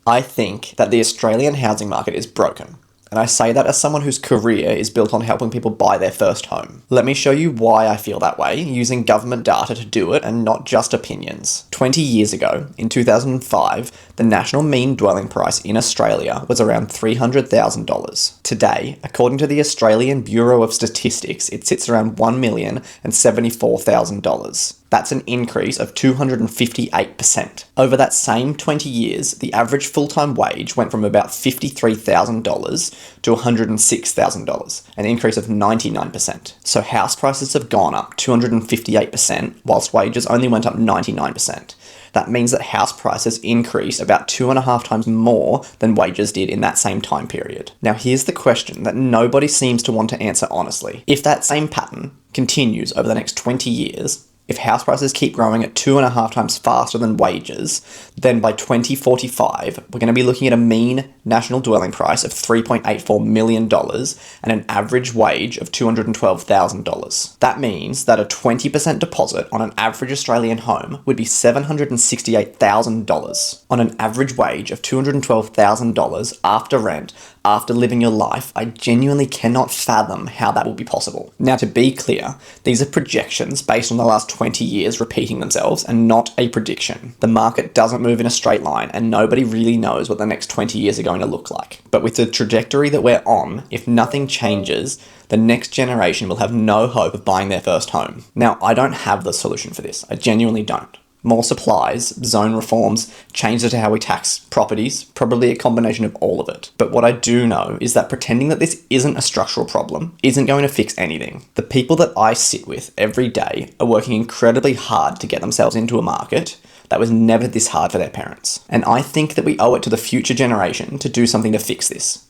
I think that the Australian housing market is broken. And I say that as someone whose career is built on helping people buy their first home. Let me show you why I feel that way, using government data to do it and not just opinions. 20 years ago, in 2005, the national mean dwelling price in Australia was around $300,000. Today, according to the Australian Bureau of Statistics, it sits around $1,074,000. That's an increase of 258%. Over that same 20 years, the average full-time wage went from about $53,000 to $106,000, an increase of 99%. So house prices have gone up 258%, whilst wages only went up 99%. That means that house prices increased about 2.5 times more than wages did in that same time period. Now here's the question that nobody seems to want to answer honestly. If that same pattern continues over the next 20 years, if house prices keep growing at 2.5 times faster than wages, then by 2045, we're going to be looking at a mean national dwelling price of $3.84 million and an average wage of $212,000. That means that a 20% deposit on an average Australian home would be $768,000. On an average wage of $212,000 after rent, after living your life, I genuinely cannot fathom how that will be possible. Now, to be clear, these are projections based on the last 20 years repeating themselves and not a prediction. The market doesn't move in a straight line and nobody really knows what the next 20 years are going to look like. But with the trajectory that we're on, if nothing changes, the next generation will have no hope of buying their first home. Now, I don't have the solution for this. I genuinely don't. More supplies, zone reforms, changes to how we tax properties, probably a combination of all of it. But what I do know is that pretending that this isn't a structural problem isn't going to fix anything. The people that I sit with every day are working incredibly hard to get themselves into a market that was never this hard for their parents. And I think that we owe it to the future generation to do something to fix this.